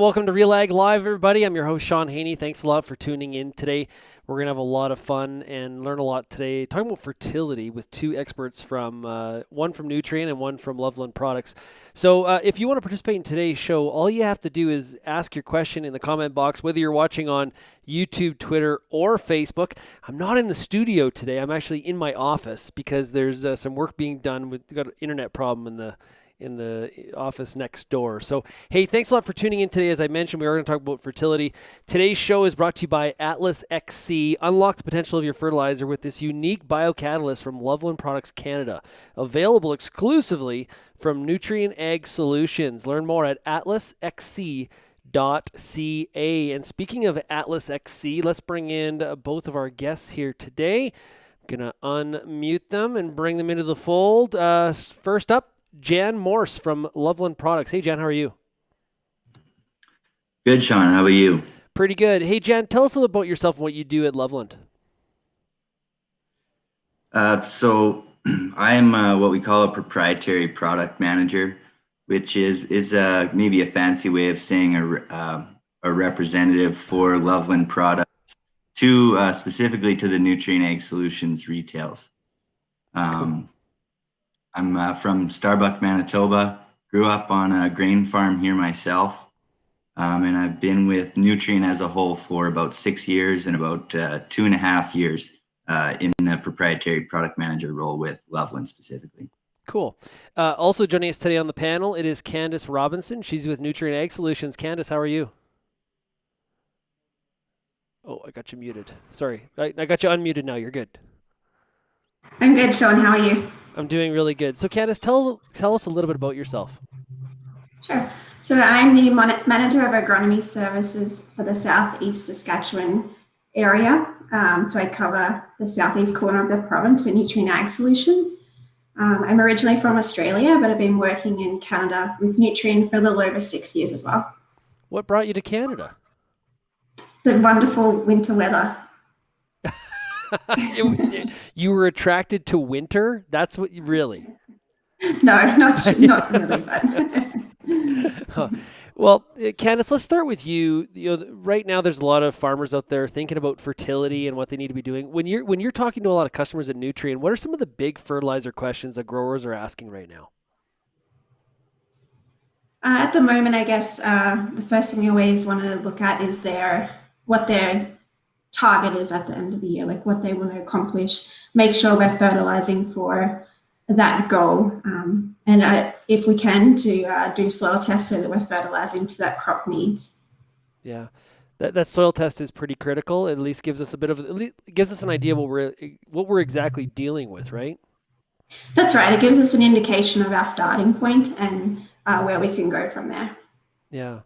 welcome to RealAg Live, everybody. I'm your host, Shaun Haney. Thanks a lot for tuning in today. We're going to have a lot of fun and learn a lot today, talking about fertility with two experts from one from Nutrien and one from Loveland Products. So if you want to participate in today's show, all you have to do is ask your question in the comment box, whether you're watching on YouTube, Twitter, or Facebook. I'm not in the studio today. I'm actually in my office because there's some work being done. We've got an internet problem in the office next door. So, hey, thanks a lot for tuning in today. As I mentioned, we are going to talk about fertility. Today's show is brought to you by Atlas XC. Unlock the potential of your fertilizer with this unique biocatalyst from Loveland Products Canada, available exclusively from Nutrien Ag Solutions. Learn more at atlasxc.ca. And speaking of Atlas XC, let's bring in both of our guests here today. I'm going to unmute them and bring them into the fold. First up, Jan Morse from Loveland Products. Hey, Jan, how are you? Good, Shaun. How about you? Pretty good. Hey, Jan, tell us a little about yourself and what you do at Loveland. So I'm what we call a proprietary product manager, which is maybe a fancy way of saying a representative for Loveland Products to specifically to the Nutrien Ag Solutions retails. Cool. I'm from Starbuck, Manitoba. Grew up on a grain farm here myself, and I've been with Nutrien as a whole for about 6 years and about 2.5 years in the proprietary product manager role with Loveland specifically. Cool. Also joining us today on the panel, it is Candice Robinson. She's with Nutrien Ag Solutions. Candice, how are you? Oh, I got you muted. Sorry. I got you unmuted now. You're good. I'm good, Shaun. How are you? I'm doing really good. So, Candice, tell us a little bit about yourself. Sure. So I'm the manager of agronomy services for the Southeast Saskatchewan area. So I cover the southeast corner of the province for Nutrien Ag Solutions. I'm originally from Australia, but I've been working in Canada with Nutrien for a little over 6 years as well. What brought you to Canada? The wonderful winter weather. You were attracted to winter? That's what you really? No, not really, but. Huh. Well, Candice, let's start with you. Right now, there's a lot of farmers out there thinking about fertility and what they need to be doing. When you're talking to a lot of customers at Nutrien, what are some of the big fertilizer questions that growers are asking right now? At the moment, I guess the first thing we always want to look at is what their target is at the end of the year, like what they want to accomplish, make sure we're fertilizing for that goal. And if we can, to do soil tests so that we're fertilizing to that crop needs. Yeah, that soil test is pretty critical. It at least gives us gives us an idea of what we're exactly dealing with, right? That's right. It gives us an indication of our starting point and where we can go from there. Yeah.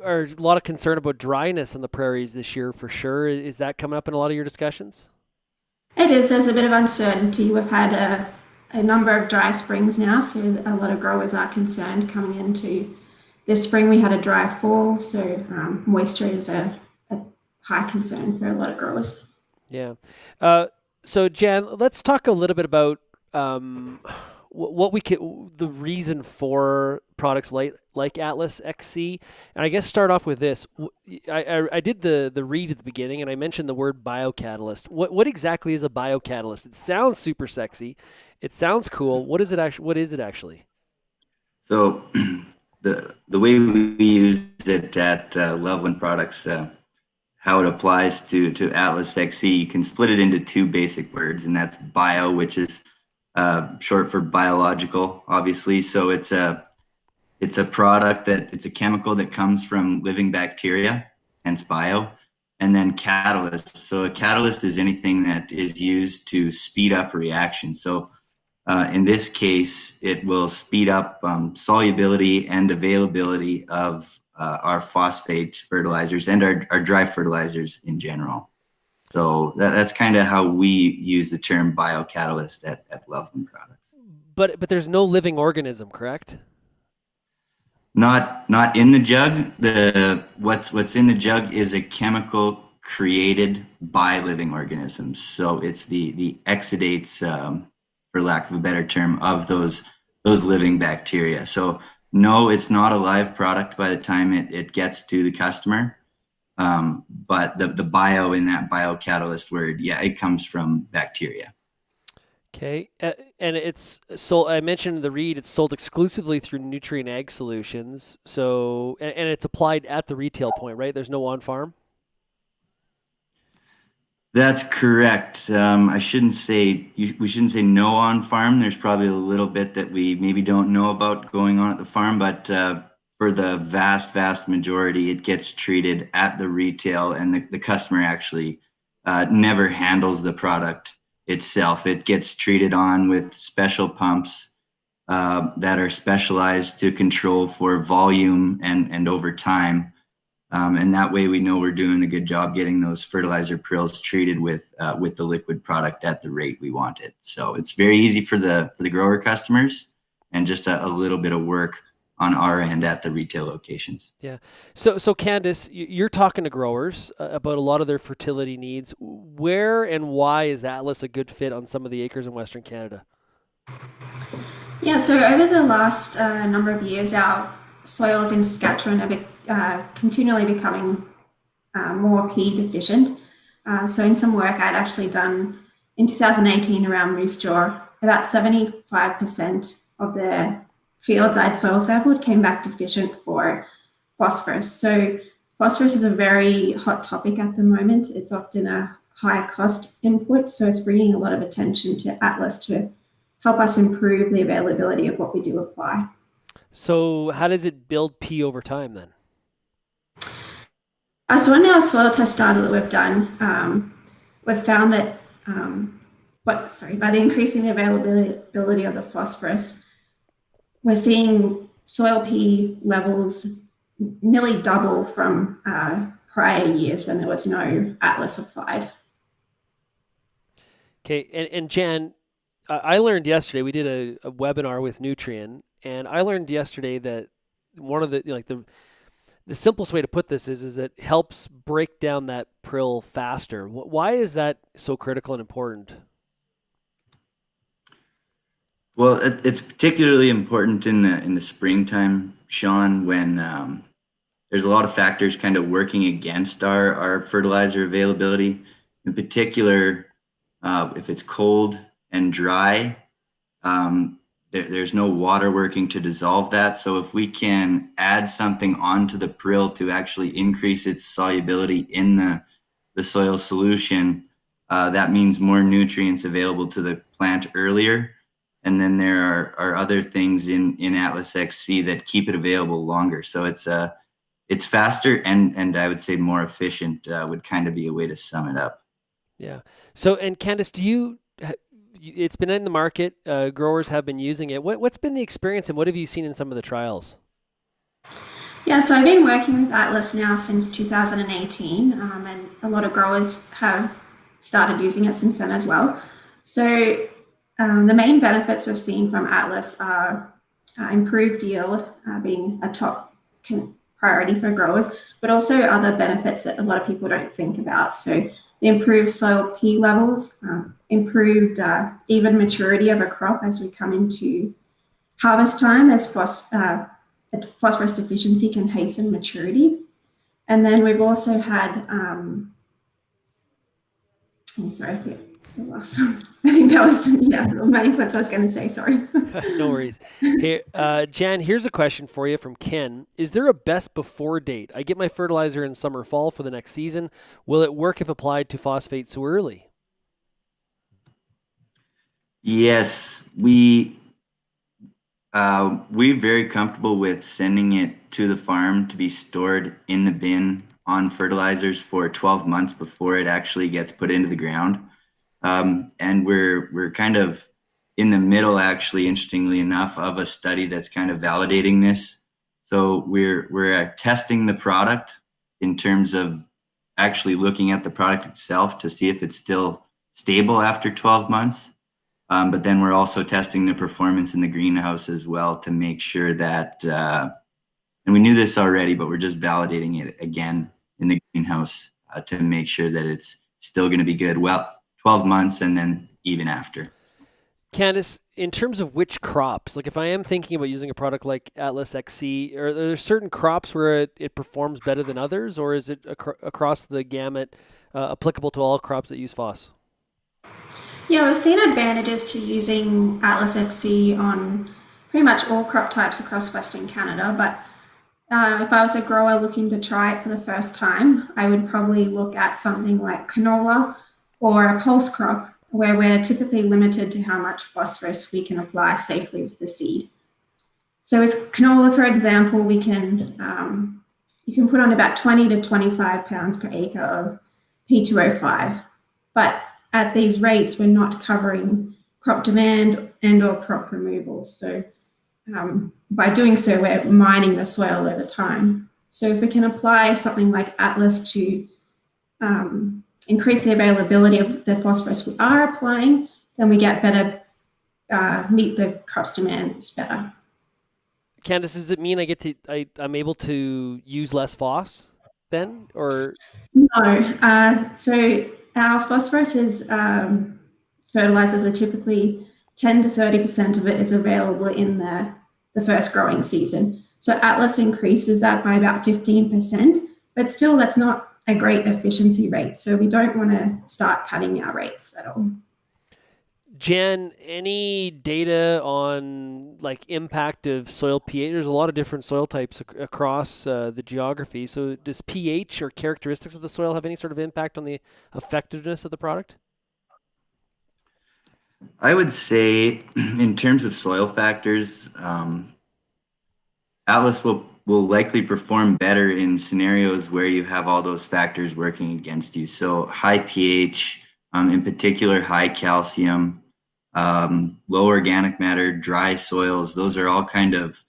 Are a lot of concern about dryness in the prairies this year for sure. Is that coming up in a lot of your discussions? It is. There's a bit of uncertainty. We've had a number of dry springs now, so a lot of growers are concerned coming into this spring. We had a dry fall, so moisture is a high concern for a lot of growers. Yeah. So Jan, let's talk a little bit about the reason for products like Atlas XC. And I guess start off with this. I did the read at the beginning and I mentioned the word biocatalyst. What exactly is a biocatalyst? It sounds super sexy. It sounds cool. What is it actually? So the way we use it at Loveland Products, how it applies to Atlas XC, you can split it into two basic words, and that's bio, which is short for biological, obviously. So it's a product it's a chemical that comes from living bacteria, hence bio, and then catalyst. So a catalyst is anything that is used to speed up a reaction. So in this case, it will speed up solubility and availability of our phosphate fertilizers and our dry fertilizers in general. So that's kind of how we use the term biocatalyst at Loveland Products. But there's no living organism, correct? Not in the jug. What's in the jug is a chemical created by living organisms. So it's the exudates, for lack of a better term, of those living bacteria. So No, it's not a live product by the time it gets to the customer. But the bio in that biocatalyst word, yeah, it comes from bacteria. Okay, and it's sold. I mentioned the read. It's sold exclusively through Nutrien Ag Solutions. So, and it's applied at the retail point, right? There's no on farm. That's correct. I shouldn't say we shouldn't say no on farm. There's probably a little bit that we maybe don't know about going on at the farm, but for the vast majority, it gets treated at the retail, and the customer actually never handles the product itself. It gets treated on with special pumps that are specialized to control for volume and over time. And that way we know we're doing a good job getting those fertilizer prills treated with the liquid product at the rate we want it. So it's very easy for the grower customers, and just a little bit of work on our end at the retail locations. Yeah. So Candice, you're talking to growers about a lot of their fertility needs. Where and why is Atlas a good fit on some of the acres in Western Canada? Yeah, so over the last number of years, our soils in Saskatchewan are continually becoming more P deficient. So in some work I'd actually done in 2018 around Moose Jaw, about 75% of the fields I'd soil sampled came back deficient for phosphorus. So phosphorus is a very hot topic at the moment. It's often a high cost input, so it's bringing a lot of attention to Atlas to help us improve the availability of what we do apply. So how does it build P over time then? So in our soil test data that we've done, we've found that by the increasing the availability of the phosphorus, we're seeing soil P levels nearly double from prior years when there was no Atlas applied. Okay, and Jan, I learned yesterday, we did a webinar with Nutrien, and I learned yesterday that one of the simplest way to put this is it helps break down that prill faster. Why is that so critical and important? Well, it's particularly important in the springtime, Shaun, when there's a lot of factors kind of working against our fertilizer availability. In particular, if it's cold and dry, there's no water working to dissolve that. So if we can add something onto the prill to actually increase its solubility in the soil solution, that means more nutrients available to the plant earlier. And then there are other things in Atlas XC that keep it available longer. So it's faster and I would say more efficient would kind of be a way to sum it up. Yeah. So, and Candice, it's been in the market, growers have been using it. What's been the experience and what have you seen in some of the trials? Yeah, so I've been working with Atlas now since 2018, and a lot of growers have started using it since then as well. So the main benefits we've seen from Atlas are improved yield, being a top priority for growers, but also other benefits that a lot of people don't think about. So the improved soil P levels, improved even maturity of a crop as we come into harvest time, as phosphorus deficiency can hasten maturity. And then we've also had, sorry, I forget the last one. I think that was, the main points I was going to say, sorry. No worries. Hey, Jan, here's a question for you from Ken. Is there a best before date? I get my fertilizer in summer, fall for the next season. Will it work if applied to phosphate so early? Yes, we're very comfortable with sending it to the farm to be stored in the bin on fertilizers for 12 months before it actually gets put into the ground. And we're kind of in the middle, actually, interestingly enough, of a study that's kind of validating this. So we're testing the product in terms of actually looking at the product itself to see if it's still stable after 12 months. But then we're also testing the performance in the greenhouse as well to make sure that, and we knew this already, but we're just validating it again in the greenhouse to make sure that it's still going to be good. Well, 12 months and then even after. Candice, in terms of which crops, like if I am thinking about using a product like Atlas XC, are there certain crops where it performs better than others, or is it across the gamut applicable to all crops that use phos? Yeah, we've seen advantages to using Atlas XC on pretty much all crop types across Western Canada, but if I was a grower looking to try it for the first time, I would probably look at something like canola or a pulse crop, where we're typically limited to how much phosphorus we can apply safely with the seed. So with canola, for example, we can you can put on about 20 to 25 pounds per acre of P2O5, but at these rates, we're not covering crop demand and or crop removals. So by doing so, we're mining the soil over time. So if we can apply something like Atlas to increase the availability of the phosphorus we are applying, then we get better, meet the crop's demands better. Candice, does it mean I'm able to use less phos then, or No. So our phosphorus is fertilizers are typically 10 to 30% of it is available in the first growing season. So Atlas increases that by about 15%, but still that's not a great efficiency rate. So we don't want to start cutting our rates at all. Jan, any data on like impact of soil pH? There's a lot of different soil types across the geography. So does pH or characteristics of the soil have any sort of impact on the effectiveness of the product? I would say, in terms of soil factors, Atlas will likely perform better in scenarios where you have all those factors working against you. So high pH, in particular, high calcium, low organic matter, dry soils. Those are all kind of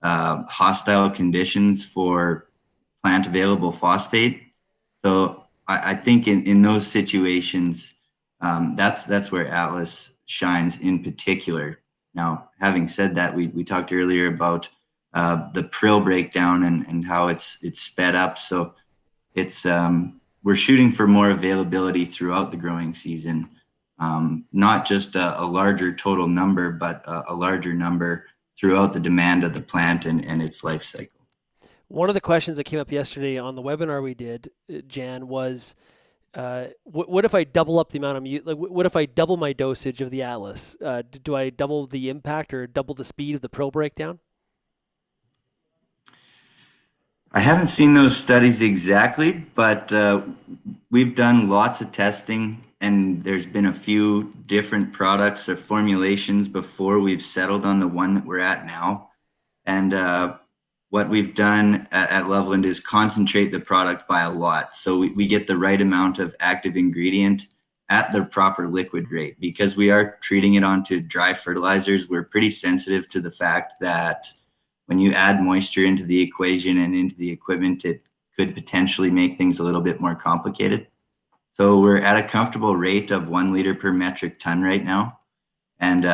hostile conditions for plant available phosphate. So I think in those situations, that's where Atlas shines in particular. Now, having said that, we talked earlier about the prill breakdown and how it's sped up. So it's we're shooting for more availability throughout the growing season, not just a larger total number, but a larger number throughout the demand of the plant and its life cycle. One of the questions that came up yesterday on the webinar we did, Jan, was what if I double up the amount of like what if I double my dosage of the Atlas? Do I double the impact or double the speed of the prill breakdown? I haven't seen those studies exactly, but we've done lots of testing, and there's been a few different products or formulations before we've settled on the one that we're at now. And what we've done at Loveland is concentrate the product by a lot. So we get the right amount of active ingredient at the proper liquid rate. Because we are treating it onto dry fertilizers, we're pretty sensitive to the fact that when you add moisture into the equation and into the equipment, it could potentially make things a little bit more complicated. So we're at a comfortable rate of 1 liter per metric ton right now. And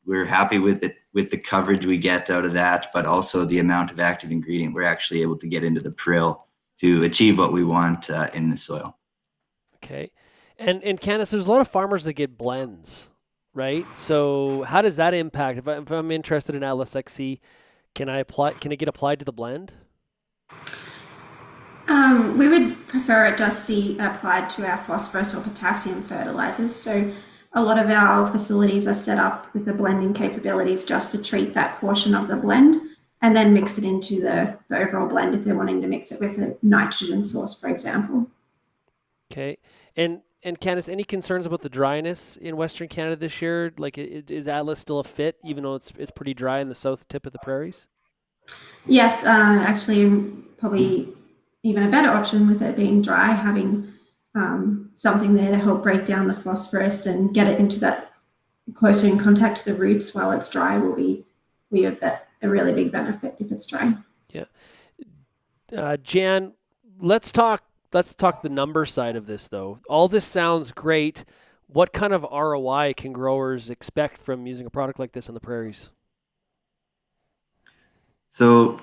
we're happy with it, with the coverage we get out of that, but also the amount of active ingredient we're actually able to get into the prill to achieve what we want in the soil. Okay. And Candace, there's a lot of farmers that get blends, right? So how does that impact? If I'm interested in Atlas XC, can I apply? Can it get applied to the blend? We would prefer it just see applied to our phosphorus or potassium fertilizers. So a lot of our facilities are set up with the blending capabilities just to treat that portion of the blend and then mix it into the overall blend if they're wanting to mix it with a nitrogen source, for example. Okay. And Candace, any concerns about the dryness in Western Canada this year? Like, is Atlas still a fit, even though it's pretty dry in the south tip of the prairies? Yes, actually, probably even a better option with it being dry, having something there to help break down the phosphorus and get it into that closer in contact to the roots while it's dry will be a really big benefit if it's dry. Yeah. Jan, let's talk the number side of this though. All this sounds great. What kind of ROI can growers expect from using a product like this on the prairies? So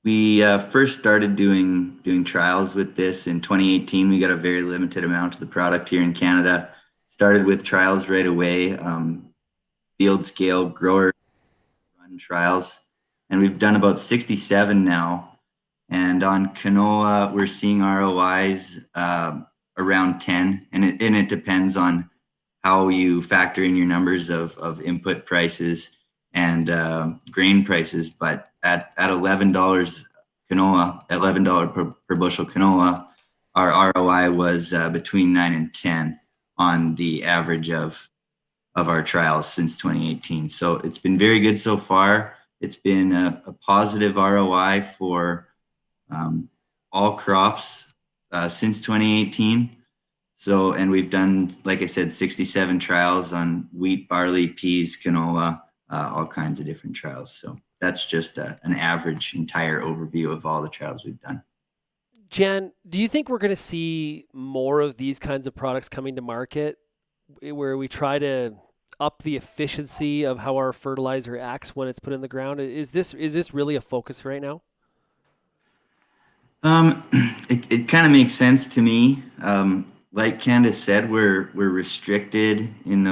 we first started doing trials with this in 2018. We got a very limited amount of the product here in Canada. Started with trials right away. field scale grower run trials, and we've done about 67 now. And on canola, we're seeing ROIs around 10, and it depends on how you factor in your numbers of input prices and grain prices. But at $11 canola, $11 per bushel canola, our ROI was between 9 and 10 on the average of our trials since 2018. So it's been very good so far. It's been a positive ROI for all crops since 2018. So, and we've done, like I said, 67 trials on wheat, barley, peas, canola, all kinds of different trials. So that's just an average entire overview of all the trials we've done. Jan, do you think we're going to see more of these kinds of products coming to market where we try to up the efficiency of how our fertilizer acts when it's put in the ground? Is this really a focus right now? It kind of makes sense to me. Like Candace said, we're restricted in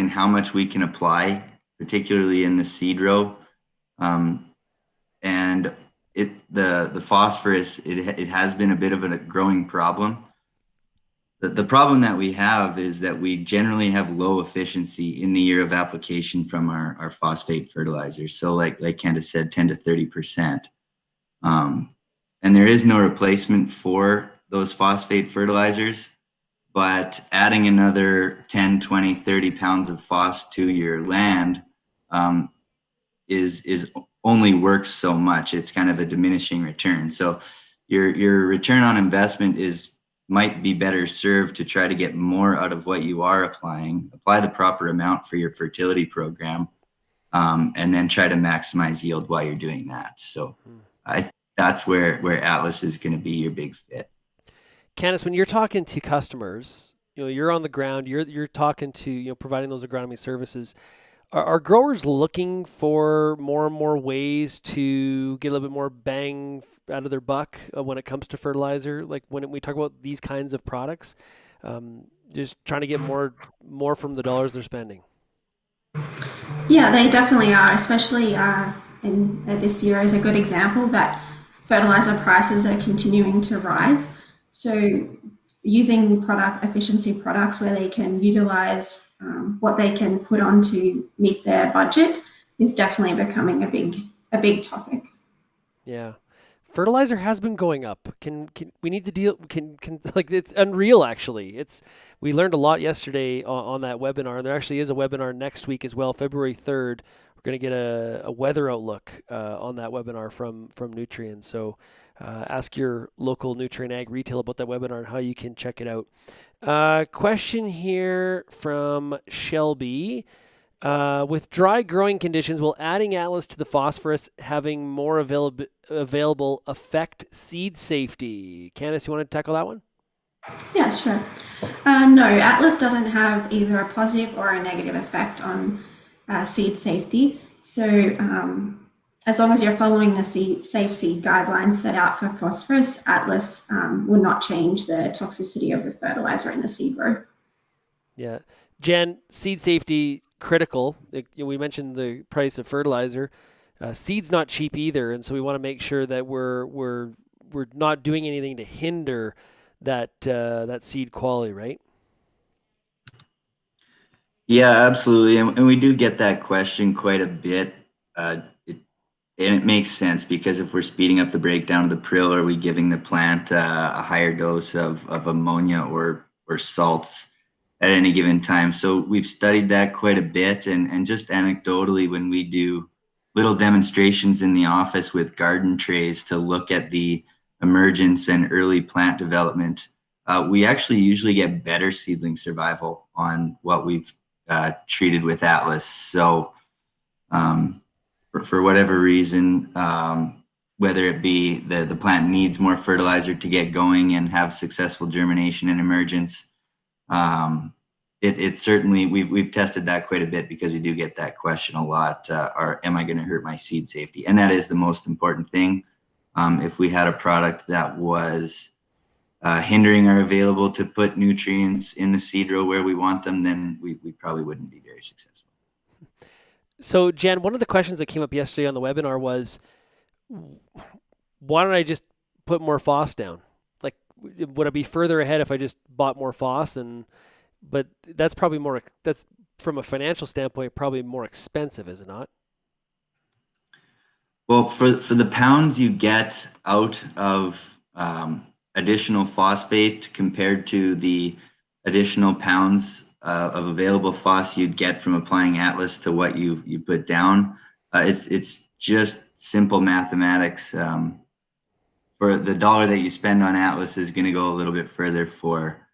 how much we can apply, particularly in the seed row. And the phosphorus, it has been a bit of a growing problem. The problem that we have is that we generally have low efficiency in the year of application from our phosphate fertilizers. So like Candace said, 10 to 30%. And there is no replacement for those phosphate fertilizers, but adding another 10, 20, 30 pounds of phos to your land is only works so much. It's kind of a diminishing return. So your return on investment might be better served to try to get more out of what you are applying, apply the proper amount for your fertility program, and then try to maximize yield while you're doing that. So I think that's where Atlas is going to be your big fit. Candice, when you're talking to customers, you're on the ground, you're talking to, providing those agronomy services. Are growers looking for more and more ways to get a little bit more bang out of their buck when it comes to fertilizer? Like when we talk about these kinds of products, just trying to get more from the dollars they're spending. Yeah, they definitely are, especially in this year is a good example that fertilizer prices are continuing to rise. So using product efficiency products where they can utilize what they can put on to meet their budget is definitely becoming a big topic. Yeah. Fertilizer has been going up. Can we need to deal? Can like it's unreal actually. We learned a lot yesterday on that webinar, and there actually is a webinar next week as well, February 3rd. We're going to get a weather outlook on that webinar from Nutrien. So ask your local Nutrien Ag retail about that webinar and how you can check it out. Question here from Shelby. With dry growing conditions, will adding Atlas to the phosphorus having more available affect seed safety? Candice, you want to tackle that one? Yeah, sure. No, Atlas doesn't have either a positive or a negative effect on seed safety. So as long as you're following the safe seed guidelines set out for phosphorus, Atlas will not change the toxicity of the fertilizer in the seed row. Yeah. Jan, seed safety, critical. We mentioned the price of fertilizer. Seed's not cheap either, and so we want to make sure that we're not doing anything to hinder that seed quality, right? Yeah, absolutely, and we do get that question quite a bit, and it makes sense because if we're speeding up the breakdown of the prill, are we giving the plant a higher dose of ammonia or salts at any given time? So we've studied that quite a bit, and just anecdotally, when we do little demonstrations in the office with garden trays to look at the emergence and early plant development, we actually usually get better seedling survival on what we've treated with Atlas. So for whatever reason, whether it be the plant needs more fertilizer to get going and have successful germination and emergence, it certainly, we've tested that quite a bit because we do get that question a lot. Am I going to hurt my seed safety? And that is the most important thing. If we had a product that was hindering our ability to put nutrients in the seed row where we want them, then we probably wouldn't be very successful. So, Jan, one of the questions that came up yesterday on the webinar was, why don't I just put more FOSS down? Like, would I be further ahead if I just bought more FOSS? But that's probably more. That's from a financial standpoint, probably more expensive, is it not? Well, for the pounds you get out of additional phosphate compared to the additional pounds of available phos you'd get from applying Atlas to what you put down, it's just simple mathematics. For the dollar that you spend on Atlas is going to go a little bit further for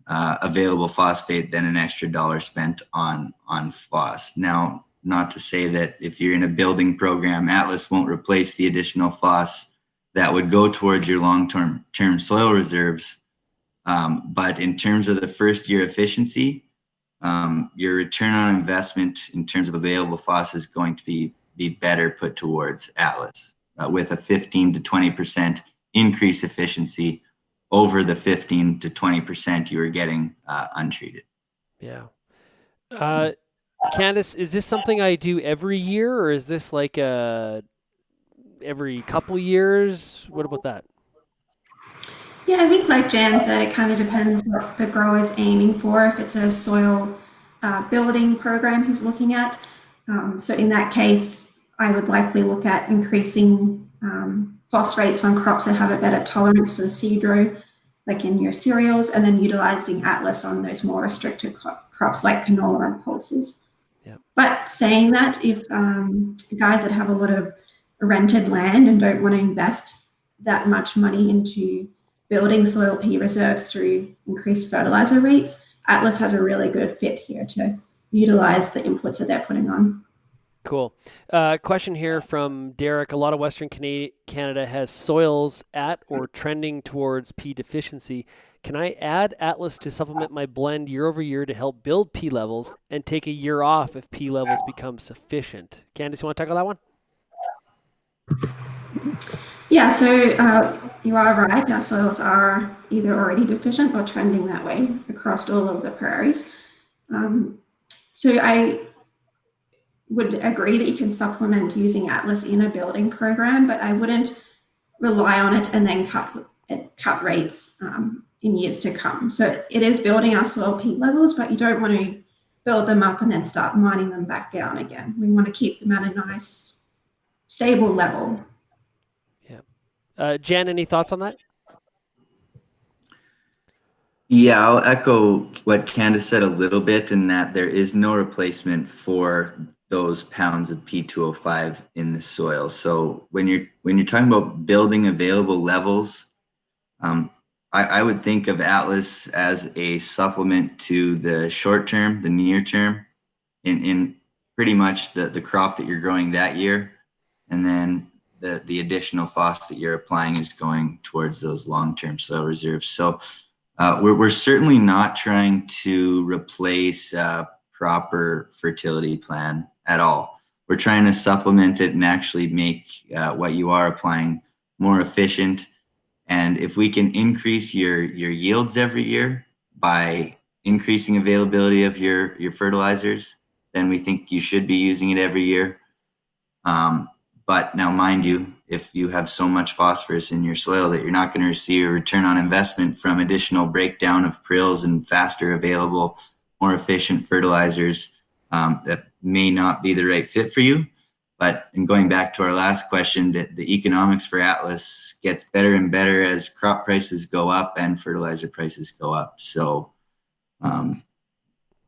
available phosphate than an extra dollar spent on phos. Now, not to say that if you're in a building program, Atlas won't replace the additional phos that would go towards your long-term soil reserves. But in terms of the first year efficiency, your return on investment in terms of available phos is going to be better put towards Atlas with a 15 to 20% increase efficiency over the 15 to 20% you were getting untreated. Yeah. Candice, is this something I do every year, or is this like every couple years? What about that? Yeah, I think like Jan said, it kind of depends what the grower is aiming for. If it's a soil building program he's looking at, so in that case, I would likely look at increasing phosphates on crops that have a better tolerance for the seed row, like in your cereals, and then utilizing Atlas on those more restricted crops like canola and pulses. Yeah. But saying that, if guys that have a lot of rented land and don't want to invest that much money into building soil P reserves through increased fertilizer rates, Atlas has a really good fit here to utilize the inputs that they're putting on. Cool. Question here from Derek. A lot of Western Canada has soils at or trending towards P deficiency. Can I add Atlas to supplement my blend year over year to help build P levels and take a year off if P levels become sufficient? Candice, you want to tackle that one? Yeah, so you are right. Our soils are either already deficient or trending that way across all of the prairies. So I would agree that you can supplement using Atlas in a building program, but I wouldn't rely on it and then cut rates in years to come. So it is building our soil P levels, but you don't want to build them up and then start mining them back down again. We want to keep them at a nice, stable level. Yeah. Jan, any thoughts on that? Yeah, I'll echo what Candace said a little bit in that there is no replacement for those pounds of P2O5 in the soil. So when you're talking about building available levels, I would think of Atlas as a supplement to the short term, the near term, in pretty much the crop that you're growing that year, and then the additional phos that you're applying is going towards those long-term soil reserves. So we're certainly not trying to replace a proper fertility plan at all. We're trying to supplement it and actually make what you are applying more efficient. And if we can increase your yields every year by increasing availability of your fertilizers, then we think you should be using it every year. But now, mind you, if you have so much phosphorus in your soil that you're not going to receive a return on investment from additional breakdown of prills and faster available, more efficient fertilizers, that may not be the right fit for you. But in going back to our last question, the economics for Atlas gets better and better as crop prices go up and fertilizer prices go up. So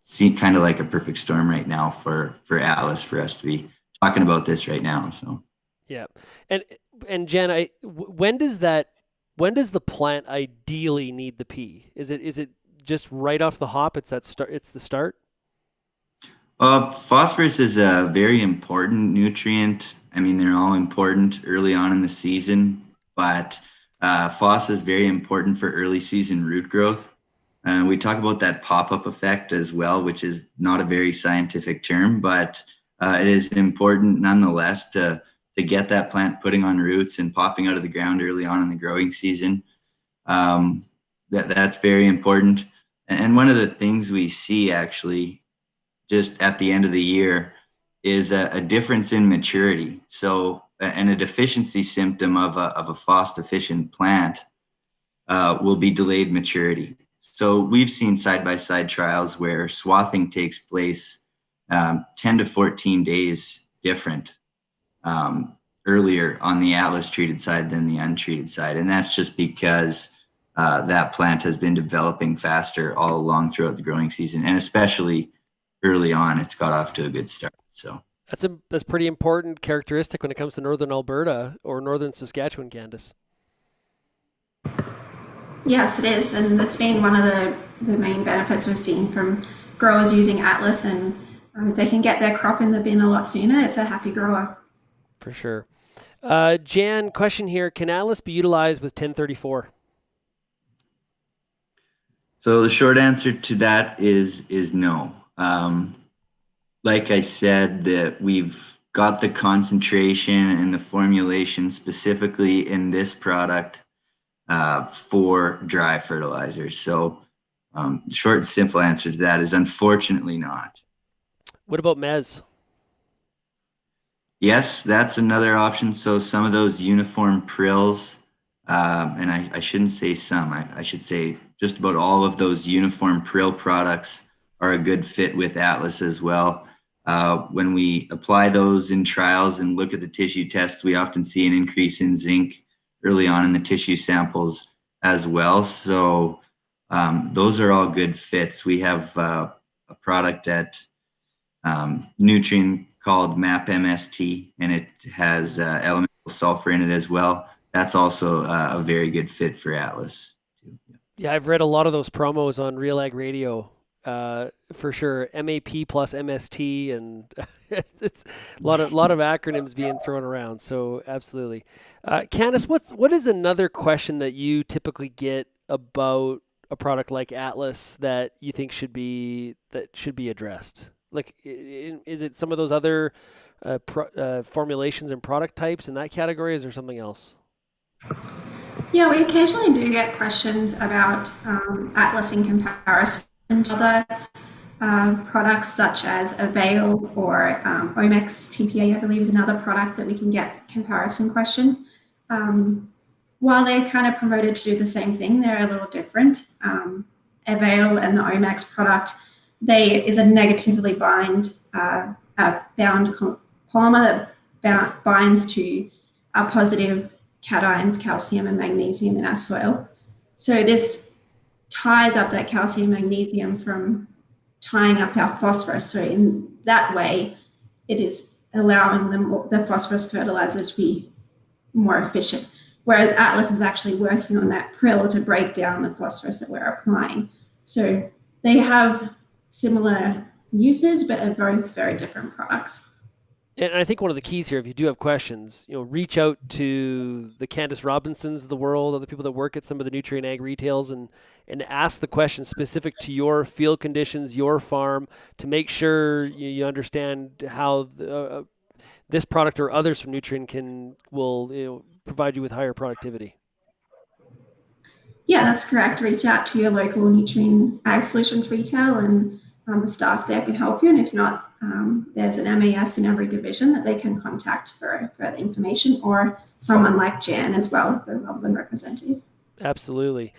see kind of like a perfect storm right now for Atlas for us to be talking about this right now. So yeah, and Jen, when does the plant ideally need the P? Is it just right off the hop? It's the start. Phosphorus is a very important nutrient. I mean, they're all important early on in the season, but phos is very important for early season root growth. We talk about that pop-up effect as well, which is not a very scientific term, but it is important nonetheless to get that plant putting on roots and popping out of the ground early on in the growing season. That's very important. And one of the things we see actually just at the end of the year is a difference in maturity. So, and a deficiency symptom of a phosph-deficient plant will be delayed maturity. So we've seen side-by-side trials where swathing takes place 10 to 14 days different earlier on the Atlas treated side than the untreated side. And that's just because that plant has been developing faster all along throughout the growing season. And especially early on, it's got off to a good start. So that's pretty important characteristic when it comes to northern Alberta or northern Saskatchewan, Candace. Yes, it is, and that's been one of the main benefits we've seen from growers using Atlas, and they can get their crop in the bin a lot sooner. It's a happy grower. For sure. Jan, question here. Can Atlas be utilized with 1034? So the short answer to that is no. Like I said, that we've got the concentration and the formulation specifically in this product for dry fertilizers. So the short and simple answer to that is unfortunately not. What about Mez? Yes, that's another option. So some of those uniform prills, and I shouldn't say some, I should say just about all of those uniform prill products are a good fit with Atlas as well. When we apply those in trials and look at the tissue tests, we often see an increase in zinc early on in the tissue samples as well. So those are all good fits. We have a product at Nutrien called MAP MST, and it has elemental sulfur in it as well. That's also a very good fit for Atlas. Yeah, I've read a lot of those promos on RealAg Radio. For sure, MAP plus MST, and it's a lot of acronyms being thrown around. So absolutely, Candice, what is another question that you typically get about a product like Atlas that you think should be addressed? Like, is it some of those other formulations and product types in that category? Is there something else? Yeah, we occasionally do get questions about Atlas in comparison to other products such as Avail or Omex TPA, I believe, is another product that we can get comparison questions. While they're kind of promoted to do the same thing, they're a little different. Avail and the Omex product, is a negatively bound polymer that binds to positive cations, calcium and magnesium in our soil. So this ties up that calcium and magnesium from tying up our phosphorus. So in that way, it is allowing the phosphorus fertilizer to be more efficient. Whereas Atlas is actually working on that prill to break down the phosphorus that we're applying. So they have similar uses, but are both very different products. And I think one of the keys here, if you do have questions, reach out to the Candice Robinsons of the world, other people that work at some of the Nutrien Ag retails, and ask the questions specific to your field conditions, your farm, to make sure you understand how this product or others from Nutrien will provide you with higher productivity. Yeah, that's correct. Reach out to your local Nutrien Ag Solutions retail, and the staff there can help you. And if not, there's an MAS in every division that they can contact for further information, or someone like Jan as well, the Loveland representative. Absolutely.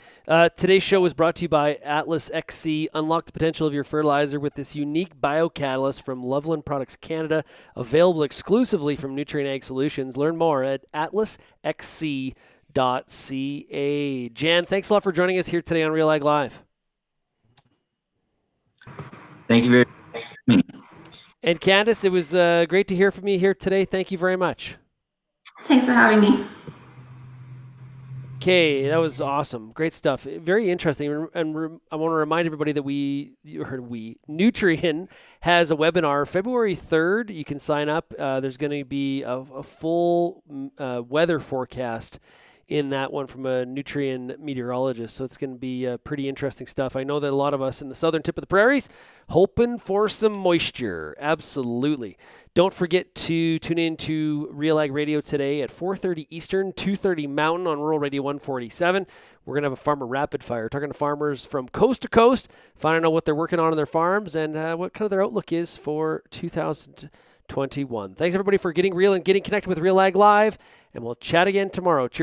Today's show was brought to you by Atlas XC. Unlock the potential of your fertilizer with this unique biocatalyst from Loveland Products Canada, available exclusively from Nutrien Ag Solutions. Learn more at atlasxc.ca. Jan, thanks a lot for joining us here today on RealAg Live. Thank you very much. And Candace, it was great to hear from you here today. Thank you very much. Thanks for having me. Okay, that was awesome. Great stuff. Very interesting. And I want to remind everybody that Nutrien has a webinar February 3rd. You can sign up. There's going to be a full weather forecast in that one from a Nutrien meteorologist. So it's going to be pretty interesting stuff. I know that a lot of us in the southern tip of the prairies hoping for some moisture. Absolutely. Don't forget to tune in to RealAg Radio today at 4:30 Eastern, 2:30 Mountain on Rural Radio 147. We're going to have a farmer rapid fire, talking to farmers from coast to coast, finding out what they're working on their farms and what kind of their outlook is for 2021. Thanks, everybody, for getting real and getting connected with RealAg Live, and we'll chat again tomorrow. Cheers.